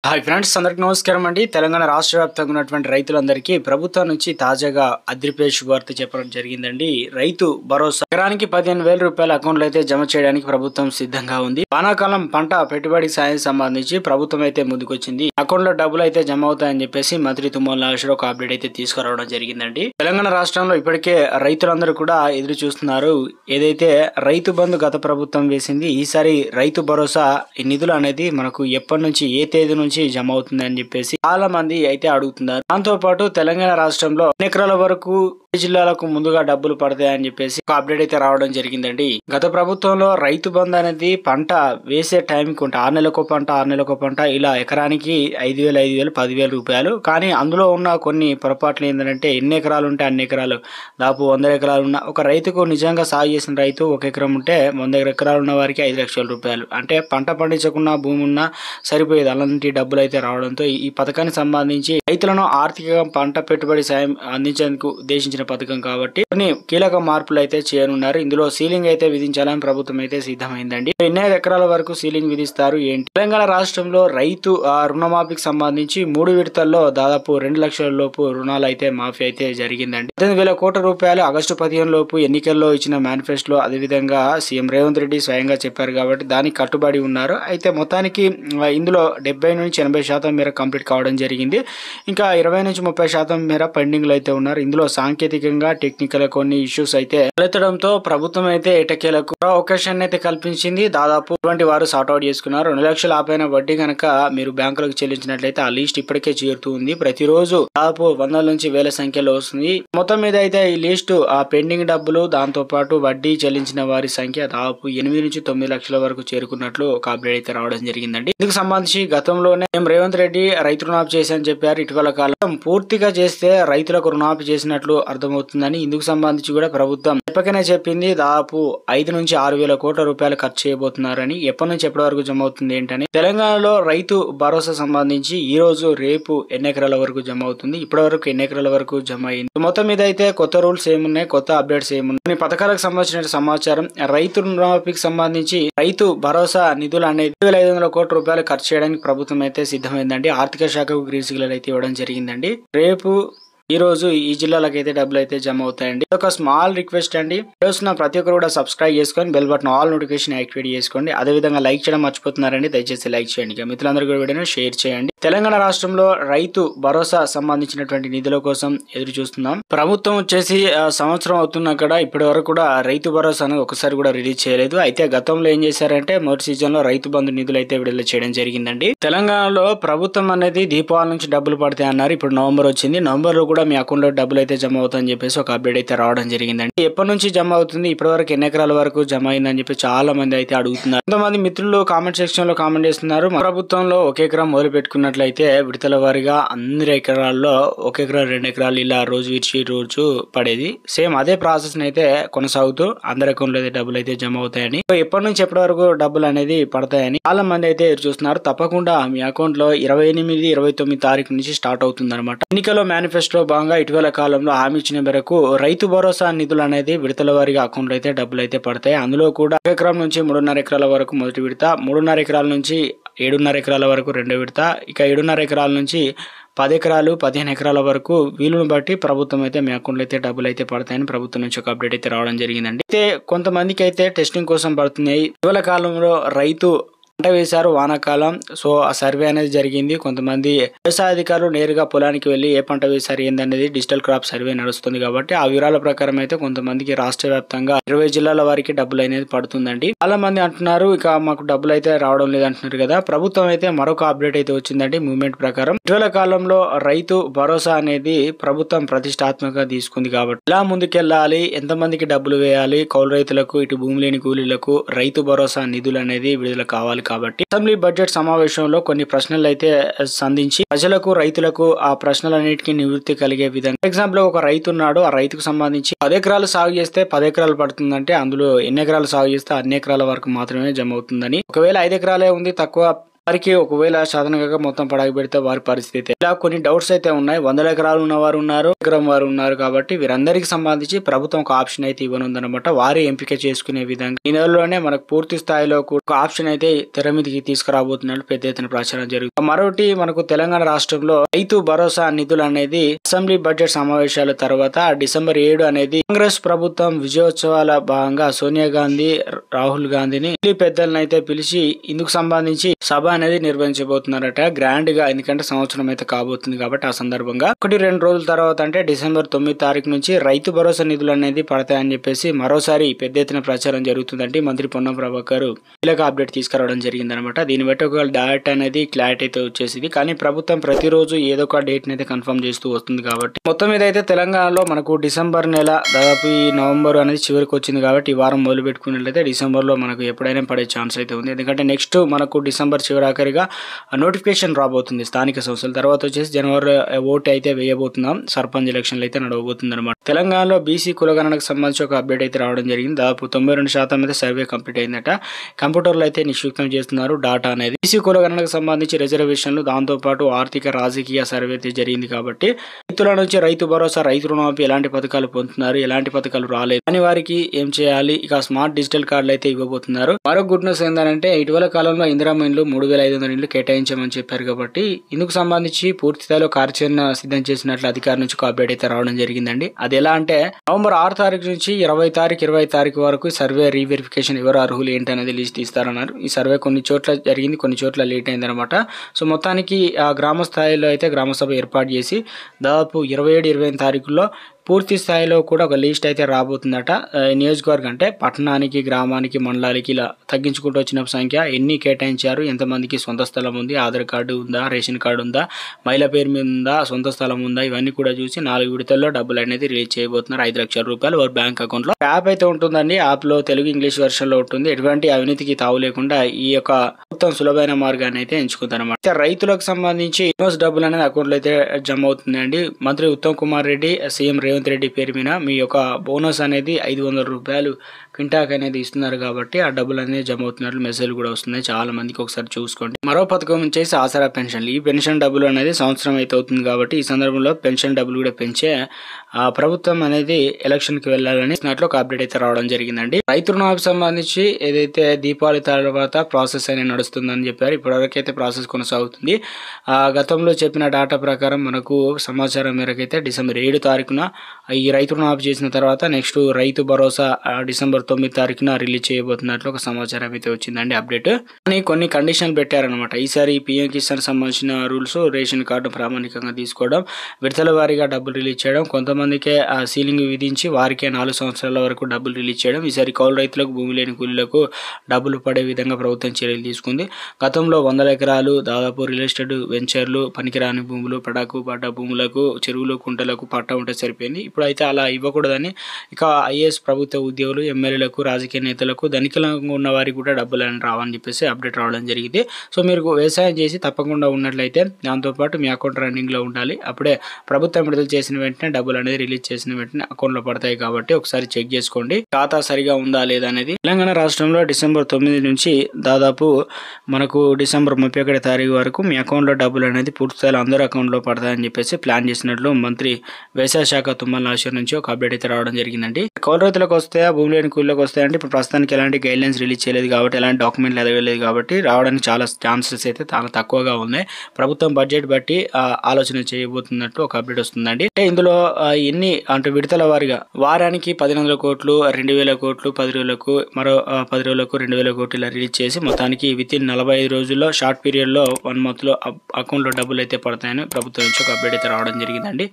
Hi friends, అందరికీ నమస్కారం అండి. తెలంగాణ రాష్ట్ర వ్యాప్తంగా ఉన్నటువంటి రైతులందరికీ ప్రభుత్వం నుంచి తాజాగా అదిరిపే శుభవార్త చెప్పడం జరిగిందండి. రైతు భరోసా ఎకరానికి 15,000 రూపాయల అకౌంట్లో అయితే జమ చేయడానికి ప్రభుత్వం సిద్ధంగా ఉంది. వానాకాలం పంట పెట్టుబడి సాయం సంబంధించి ప్రభుత్వం అయితే ముందుకొచ్చింది. అకౌంట్లో డబ్బులు అయితే జమ అవుతాయని చెప్పేసి మంత్రి తుమ్మల నాగేశ్వరరావు ఒక అప్డేట్ అయితే తీసుకురావడం జరిగిందండి. తెలంగాణ రాష్ట్రంలో ఇప్పటికే రైతులందరూ కూడా ఎదురు చూస్తున్నారు. ఏదైతే రైతు బంధు గత ప్రభుత్వం వేసింది, ఈసారి రైతు భరోసా ఈ నిధులు అనేది మనకు ఎప్పటి నుంచి ఏ తేదీ నుంచి జమ అవుతుంది అని చెప్పేసి చాలా మంది అయితే అడుగుతున్నారు. దాంతో పాటు తెలంగాణ రాష్ట్రంలో ఎకరాల వరకు జిల్లాలకు ముందుగా డబ్బులు పడతాయని చెప్పేసి ఒక అప్డేట్ అయితే రావడం జరిగిందండి. గత ప్రభుత్వంలో రైతు బంధు అనేది పంట వేసే టైంకి ఉంటే 6 నెలలకు పంట 6 నెలలకు పంట ఇలా ఎకరానికి 5,000 5,000 10,000 రూపాయలు. కానీ అందులో ఉన్న కొన్ని పొరపాట్లు ఏంటంటే ఎన్ని ఎకరాలు ఉంటే అన్ని ఎకరాలు, దాదాపు 100 ఎకరాలు ఉన్న ఒక రైతుకు నిజంగా సాగు చేసిన రైతు 1 ఎకరం ఉంటే 100 ఎకరాలు ఉన్న వారికి 5 లక్షల రూపాయలు, అంటే పంట పండించకుండా భూమి ఉన్నా సరిపోయేది. అలాంటి డబ్బులు అయితే రావడంతో ఈ పథకానికి సంబంధించి రైతులను ఆర్థికంగా పంట పెట్టుబడి సాయం అందించేందుకు ఉద్దేశించిన పథకం కాబట్టి కొన్ని కీలక మార్పులు అయితే చేయనున్నారు. ఇందులో సీలింగ్ అయితే విధించాలని ప్రభుత్వం అయితే సిద్ధమైందండి. ఎన్ని ఎకరాల వరకు సీలింగ్ విధిస్తారు ఏంటి? తెలంగాణ రాష్ట్రంలో రైతు రుణమాఫీకి సంబంధించి 3 విడతల్లో దాదాపు 2 లక్షల లోపు రుణాలు అయితే మాఫీ అయితే జరిగిందండి. 18,000 కోట్ల రూపాయలు ఆగస్టు 15 లోపు ఎన్నికల్లో ఇచ్చిన మేనిఫెస్టోలో అదేవిధంగా సీఎం రేవంత్ రెడ్డి స్వయంగా చెప్పారు కాబట్టి దానికి కట్టుబడి ఉన్నారు. అయితే మొత్తానికి ఇందులో 70 నుంచి 80% మేర కంప్లీట్ కావడం జరిగింది. ఇంకా 20 నుంచి 30% మేర పెండింగ్ లో అయితే ఉన్నారు. ఇందులో సాంకేతికంగా టెక్నికల్ కొన్ని ఇష్యూస్ అయితే తలెత్తడంతో ప్రభుత్వం అయితే ఎటకేలకు అవకాశాన్ని అయితే కల్పించింది. దాదాపు 20 వారు సార్ట్అవుట్ చేసుకున్నారు. 2 లక్షల ఆపైన వడ్డీ కనుక మీరు బ్యాంకులకు చెల్లించినట్లయితే ఆ లిస్ట్ ఇప్పటికే చేరుతూ ఉంది. ప్రతిరోజు దాదాపు 100 నుంచి 1000 సంఖ్యలో వస్తుంది. మొత్తం మీద అయితే ఈ లిస్ట్ ఆ పెండింగ్ డబ్బులు దాంతో పాటు వడ్డీ చెల్లించిన వారి సంఖ్య దాదాపు 8 నుంచి 9 లక్షల వరకు చేరుకున్నట్లు ఒక అప్డేట్ అయితే రావడం జరిగిందండి. ఇందుకు సంబంధించి గతంలోనే రేవంత్ రెడ్డి రైతు రుణాఫీ చేశారని చెప్పారు. ఇటీవల కాలం పూర్తిగా చేస్తే రైతులకు రుణాఫీ చేసినట్లు అర్థమవుతుందని ఇందుకు సంబంధించి కూడా ప్రభుత్వం ఎప్పటికైనా చెప్పింది. దాదాపు 5 నుంచి 6,000 కోట్ల రూపాయలు ఖర్చు చేయబోతున్నారని, ఎప్పటి నుంచి ఎప్పటి వరకు జమ అవుతుంది ఏంటని. తెలంగాణలో రైతు భరోసా సంబంధించి ఈ రోజు రేపు ఎన్ని ఎకరాల వరకు జమ అవుతుంది, ఇప్పటి వరకు ఎన్ని ఎకరాల వరకు జమ అయింది, మొత్తం మీద అయితే కొత్త రూల్స్ ఏమున్నాయి, కొత్త అప్డేట్స్ ఏమున్నాయి, కొన్ని పథకాలకు సంబంధించిన సమాచారం, రైతు రుణమాఫీకి సంబంధించి రైతు భరోసా నిధులు అనేది 5,500 కోట్ల రూపాయలు ఖర్చు చేయడానికి ప్రభుత్వం అయితే సిద్ధమైందండి. ఆర్థిక శాఖకు గ్రీన్ సిగ్నల్ అయితే ఇవ్వడం జరిగిందండి. రేపు ఈ రోజు ఈ జిల్లాలకు అయితే డబ్బులు అయితే జమ అవుతాయండి. ఒక స్మాల్ రిక్వెస్ట్ అండి, చూస్తున్న ప్రతి ఒక్కరు కూడా సబ్స్క్రైబ్ చేసుకొని bell button all notification activate చేసుకోండి. అదేవిధంగా లైక్ చేయడం మర్చిపోతున్నారండి, దయచేసి లైక్ చేయండి. ఇక మిత్రులందరూ కూడా వీడియోని షేర్ చేయండి. తెలంగాణ రాష్ట్రంలో రైతు భరోసా సంబంధించినటువంటి నిధుల కోసం ఎదురు చూస్తున్నాం. ప్రభుత్వం వచ్చేసి సంవత్సరం అవుతున్నా కూడా ఇప్పటి వరకు కూడా రైతు భరోసాను ఒకసారి కూడా రిలీజ్ చేయలేదు. అయితే గతంలో ఏం చేశారంటే మొదటి సీజన్ లో రైతు బంధు నిధులు అయితే విడుదల చేయడం జరిగిందండి. తెలంగాణలో ప్రభుత్వం అనేది దీపావళి నుంచి డబ్బులు పడతాయి అన్నారు. ఇప్పుడు నవంబర్ వచ్చింది. నవంబర్ లో కూడా మీ అకౌంట్ లో డబ్బులు అయితే జమ అవుతాయని చెప్పేసి ఒక అప్డేట్ అయితే రావడం జరిగిందండి. ఎప్పటి నుంచి జమ అవుతుంది, ఇప్పటి వరకు ఎన్ని ఎకరాల వరకు జమ అయిందని చెప్పి చాలా మంది అయితే అడుగుతున్నారు. కొంతమంది మిత్రులు కామెంట్ సెక్షన్ లో కామెంట్ చేస్తున్నారు, ప్రభుత్వంలో 1 ఎకరం మొదలు పెట్టుకున్నట్లయితే విడతల వారిగా అందరి ఎకరాల్లో 1 ఎకరం 2 ఎకరాలు ఇలా రోజు విడిచి రోజు పడేది. సేమ్ అదే ప్రాసెస్ అయితే కొనసాగుతూ అందరి అకౌంట్ లో అయితే డబ్బులు అయితే జమ అవుతాయని, ఎప్పటి నుంచి ఎప్పటి వరకు డబ్బులు అనేది పడతాయని చాలా మంది అయితే చూస్తున్నారు. తప్పకుండా మీ అకౌంట్ లో 28, 29 తారీఖు నుంచి స్టార్ట్ అవుతుంది అనమాట. ఎన్నికల్లో మేనిఫెస్టో భాగంగా ఇటీవల కాలంలో హామీ ఇచ్చిన మేరకు రైతు భరోసా నిధులు అనేది విడతల వారిగా అకౌంట్ అయితే డబ్బులు అయితే పడతాయి. అందులో కూడా 1 ఎకరం నుంచి 3.5 ఎకరాల వరకు మొదటి విడత, 3.5 ఎకరాల నుంచి 7.5 ఎకరాల వరకు రెండో విడత, ఇక 7.5 ఎకరాల నుంచి 10 ఎకరాలు 15 ఎకరాల వరకు వీలును బట్టి ప్రభుత్వం అయితే మీ అకౌంట్లో అయితే డబ్బులు అయితే పడతాయని ప్రభుత్వం నుంచి ఒక అప్డేట్ అయితే రావడం జరిగిందండి. అయితే కొంతమందికి అయితే టెస్టింగ్ కోసం పడుతున్నాయి. ఇటీవల కాలంలో రైతు పంట వేశారు, వానాకాలం, సో ఆ సర్వే అనేది జరిగింది. కొంతమంది వ్యవసాయ అధికారులు నేరుగా పొలానికి వెళ్లి ఏ పంట వేశారు ఏందనేది డిజిటల్ క్రాప్ సర్వే నడుస్తుంది కాబట్టి ఆ వివరాల ప్రకారం అయితే కొంతమందికి రాష్ట్ర వ్యాప్తంగా 20 జిల్లాల వారికి డబ్బులు అనేది పడుతుందండి. చాలా మంది అంటున్నారు ఇక మాకు డబ్బులు అయితే రావడం లేదు అంటున్నారు కదా. ప్రభుత్వం అయితే మరొక అప్డేట్ అయితే వచ్చిందండి. మూవ్మెంట్ ప్రకారం ఇటీవల కాలంలో రైతు భరోసా అనేది ప్రభుత్వం ప్రతిష్టాత్మకంగా తీసుకుంది కాబట్టి ఎలా ముందుకెళ్లాలి, ఎంతమందికి డబ్బులు వేయాలి, కౌలు రైతులకు, ఇటు భూమి లేని కూలీలకు రైతు భరోసా నిధులు అనేది విడుదల కావాలి కాబట్టి అసెంబ్లీ బడ్జెట్ సమావేశంలో కొన్ని ప్రశ్నలు అయితే సంధించి ప్రజలకు, రైతులకు ఆ ప్రశ్నలన్నిటికీ నివృత్తి కలిగే విధంగా, ఎగ్జాంపుల్ ఒక రైతు ఉన్నాడు, ఆ రైతుకు సంబంధించి 10 ఎకరాలు సాగు చేస్తే 10 ఎకరాలు పడుతుందంటే అందులో ఎన్ని ఎకరాలు సాగు చేస్తే అన్ని ఎకరాల వరకు మాత్రమే జమ అవుతుందని, ఒకవేళ 5 ఎకరాలే ఉంది తక్కువ వారికి ఒకవేళ సాధనగా మొత్తం పడక పెడితే వారి పరిస్థితి ఇలా కొన్ని డౌట్స్ అయితే ఉన్నాయి. 100 ఎకరాలు ఉన్న వారు ఉన్నారు, ఎకరం వారు ఉన్నారు. కాబట్టి వీరందరికి సంబంధించి ప్రభుత్వం ఒక ఆప్షన్ అయితే ఇవ్వనుందనమాట. వారి ఎంపిక చేసుకునే విధంగా ఈ నెలలోనే మనకు పూర్తి స్థాయిలో ఒక ఆప్షన్ అయితే తెర మీదకి తీసుకురాబోతున్నట్లు పెద్ద ఎత్తున ప్రచారం జరుగుతుంది. మరొకటి మనకు తెలంగాణ రాష్ట్రంలో రైతు భరోసా నిధులు అనేది అసెంబ్లీ బడ్జెట్ సమావేశాల తర్వాత December 7 అనేది కాంగ్రెస్ ప్రభుత్వం విజయోత్సవాల భాగంగా సోనియా గాంధీ, రాహుల్ గాంధీని పెద్దలను అయితే పిలిచి ఇందుకు సంబంధించి సభ అనేది నిర్వహించబోతున్నారట గ్రాండ్ గా. ఎందుకంటే సంవత్సరం అయితే కాబోతుంది కాబట్టి ఆ సందర్భంగా 1-2 రోజుల తర్వాత అంటే December 9 నుంచి రైతు భరోసా నిధులు అనేది పడతాయని చెప్పేసి మరోసారి పెద్ద ఎత్తున ప్రచారం జరుగుతుందంటే మంత్రి పొన్నం ప్రభాకర్ కీలక అప్డేట్ తీసుకురావడం జరిగింది అనమాట. దీన్ని బట్టి ఒక డేట్ అనేది క్లారిటీ అయితే వచ్చేసింది. కానీ ప్రభుత్వం ప్రతిరోజు ఏదో ఒక డేట్ అయితే కన్ఫర్మ్ చేస్తూ వస్తుంది కాబట్టి మొత్తం మీద అయితే తెలంగాణలో మనకు డిసెంబర్ నెల దాదాపు ఈ నవంబర్ అనేది చివరికి వచ్చింది కాబట్టి ఈ వారం మొదలు పెట్టుకున్నట్లయితే డిసెంబర్ లో మనకు ఎప్పుడైనా పడే ఛాన్స్ అయితే ఉంది. ఎందుకంటే నెక్స్ట్ మనకు డిసెంబర్ చివరాఖరిగా నోటిఫికేషన్ రాబోతుంది స్థానిక సంస్థల. తర్వాత వచ్చేసి జనవరి ఓటు అయితే వేయబోతున్నాం. సర్పంచ్ ఎలక్షన్లు అయితే నడవబోతుంది అనమాట. తెలంగాణలో బీసీ కులగణనకు సంబంధించి ఒక అప్డేట్ అయితే రావడం జరిగింది. దాదాపు 92% అయితే సర్వే కంప్లీట్ అయిందట. కంప్యూటర్లో అయితే నిక్షిప్తం చేస్తున్నారు డాటా అనేది. బీసీ కులగణనకు సంబంధించి రిజర్వేషన్లు, దాంతోపాటు ఆర్థిక రాజకీయ సర్వే అయితే జరిగింది కాబట్టి రైతుల నుంచి రైతు భరోసా, రైతు రుణమాఫీ ఎలాంటి పథకాలు పొందుతున్నారు, ఎలాంటి పథకాలు రాలేదు అని వారికి ఏం చేయాలి, ఇక స్మార్ట్ డిజిటల్ కార్డులు అయితే ఇవ్వబోతున్నారు. మరో గుడ్ న్యూస్ ఏంటంటే ఇటీవల కాలంలో ఇందిరమ్మ ఇండ్లు 3500 ఇండ్లు కేటాయించామని చెప్పారు కాబట్టి ఇందుకు సంబంధించి పూర్తి స్థాయిలో కార్యాచరణ సిద్ధం చేసినట్లు అధికారి నుంచి ఒక అప్డేట్ అయితే రావడం జరిగిందండి. అది ఎలా అంటే నవంబర్ 6 నుంచి 20 తారీఖు వరకు సర్వే రీవెరిఫికేషన్ ఎవరు అర్హులు ఏంటి అనేది లిస్ట్ ఇస్తారన్నారు. ఈ సర్వే కొన్ని చోట్ల జరిగింది, కొన్ని చోట్ల లేట్ అయింది అనమాట. సో మొత్తానికి గ్రామ స్థాయిలో అయితే గ్రామ సభ ఏర్పాటు చేసి దాదాపు 27-28 తారీఖుల్లో పూర్తి స్థాయిలో కూడా ఒక లిస్ట్ అయితే రాబోతుందట. నియోజకవర్గం అంటే పట్టణానికి, గ్రామానికి, మండలానికి ఇలా తగ్గించుకుంటూ వచ్చిన సంఖ్య, ఎన్ని కేటాయించారు, ఎంతమందికి సొంత స్థలం ఉంది, ఆధార్ కార్డు ఉందా, రేషన్ కార్డు ఉందా, మహిళ పేరు మీద ఉందా, సొంత స్థలం ఉందా, ఇవన్నీ కూడా చూసి 4 విడతల్లో డబ్బులు అనేది రిలీజ్ చేయబోతున్నారు. 5 లక్షల రూపాయలు వారి బ్యాంక్ అకౌంట్ లో. యాప్ అయితే ఉంటుందండి. యాప్ లో తెలుగు, ఇంగ్లీష్ వెర్షన్ లో ఉంటుంది. ఎటువంటి అవినీతికి తావు లేకుండా ఈ యొక్క మొత్తం సులభమైన మార్గాన్ని అయితే ఎంచుకుంటారన్నమాట. రైతులకు సంబంధించి బోనస్ డబ్బులు అనేది అకౌంట్ లో అయితే జమ అవుతుందండి. మంత్రి ఉత్తమ్ కుమార్ రెడ్డి, సీఎం రేవంత్ రెడ్డి పేరు మీద మీ యొక్క బోనస్ అనేది 500 రూపాయలు క్వింటాక్ అనేది ఇస్తున్నారు కాబట్టి ఆ డబ్బులు అనేది జమ అవుతున్నట్లు మెసేజ్ కూడా వస్తున్నాయి చాలా మందికి. ఒకసారి చూసుకోండి. మరో పథకం వచ్చేసి ఆసరా పెన్షన్లు. ఈ పెన్షన్ డబ్బులు అనేది సంవత్సరం అయితే అవుతుంది కాబట్టి ఈ సందర్భంలో పెన్షన్ డబ్బులు కూడా పెంచే ప్రభుత్వం అనేది ఎలక్షన్ కి వెళ్ళాలని ఒక అప్డేట్ అయితే రావడం జరిగిందండి. రైతు రుణాలకు సంబంధించి ఏదైతే దీపావళి తర్వాత ప్రాసెస్ అనేది నడుస్తుందని చెప్పారు. ఇప్పటివరకు అయితే ప్రాసెస్ కొనసాగుతుంది. గతంలో చెప్పిన డేటా ప్రకారం మనకు సమాచారం మేరకు అయితే December 7 ఈ రైతు రుణమాఫీ చేసిన తర్వాత next Rythu Bharosa December 9 release చేయబోతున్నట్లు ఒక సమాచారం అయితే వచ్చిందండి అప్డేట్. కానీ కొన్ని కండిషన్లు పెట్టారనమాట. ఈసారి పిఎం కిసాన్ సంబంధించిన రూల్స్, రేషన్ కార్డు ప్రామాణికంగా తీసుకోవడం, విడతల వారీగా డబ్బులు రిలీజ్ చేయడం, కొంతమందికే సీలింగ్ విధించి వారికే 4 సంవత్సరాల వరకు డబ్బులు రిలీజ్ చేయడం, ఈసారి కౌలు రైతులకు, భూమి లేని కూలీలకు డబ్బులు పడే విధంగా ప్రభుత్వం చర్యలు తీసుకుంది. గతంలో 100 ఎకరాలు దాదాపు రియల్ ఎస్టేట్ వెంచర్లు, పనికిరాని భూములు, పడాకు పడ్డ భూములకు, చెరువులు, కుంటలకు పట్ట ఉంటే సరిపోయింది. ఇప్పుడు అయితే అలా ఇవ్వకూడదని ఇక ఐఏఎస్ ప్రభుత్వ ఉద్యోగులు, ఎమ్మెల్యేలకు, రాజకీయ నేతలకు, ధనికులంగా ఉన్న వారికి కూడా డబ్బులు అని రావని చెప్పేసి అప్డేట్ రావడం జరిగింది. సో మీరు వ్యవసాయం చేసి తప్పకుండా ఉన్నట్లయితే దాంతోపాటు మీ అకౌంట్ రన్నింగ్ లో ఉండాలి. అప్పుడే ప్రభుత్వం విడుదల చేసిన వెంటనే డబ్బులు అనేది రిలీజ్ చేసిన వెంటనే అకౌంట్ లో పడతాయి కాబట్టి ఒకసారి చెక్ చేసుకోండి ఖాతా సరిగా ఉందా లేదా అనేది. తెలంగాణ రాష్ట్రంలో December 9 నుంచి దాదాపు మనకు December 31 వరకు మీ అకౌంట్ లో డబ్బులు అనేది పూర్తిస్థాయిలో అందరూ అకౌంట్ లో పడతాయని చెప్పేసి ప్లాన్ చేసినట్లు మంత్రి వ్యవసాయ శాఖ తుమ్మల నాగేశ్వర్ నుంచి ఒక అప్డేట్ అయితే రావడం జరిగిందండి. కౌలు రైతులకు వస్తాయా, భూమి లేని కూలీలకు వస్తాయంటే ఇప్పుడు ప్రస్తుతానికి ఎలాంటి గైడ్ లైన్స్ రిలీజ్ చేయలేదు కాబట్టి, ఎలాంటి డాక్యుమెంట్లు ఎదగలేదు కాబట్టి రావడానికి చాలా ఛాన్సెస్ అయితే చాలా తక్కువగా ఉన్నాయి. ప్రభుత్వం బడ్జెట్ బట్టి ఆలోచన చేయబోతున్నట్టు ఒక అప్డేట్ వస్తుందండి. ఇందులో ఎన్ని అంటే విడతల వారిగా వారానికి 1,500 కోట్లు, 2,000 కోట్లు, 10 రోజులకు, మరో 10 రోజులకు 2,000 కోట్లు ఇలా రిలీజ్ చేసి మొత్తానికి వితిన్ 45 రోజుల్లో షార్ట్ పీరియడ్ లో 1 month లో అకౌంట్ లో డబ్బులు అయితే పడతాయని ప్రభుత్వం నుంచి ఒక అప్డేట్ అయితే రావడం జరిగిందండి.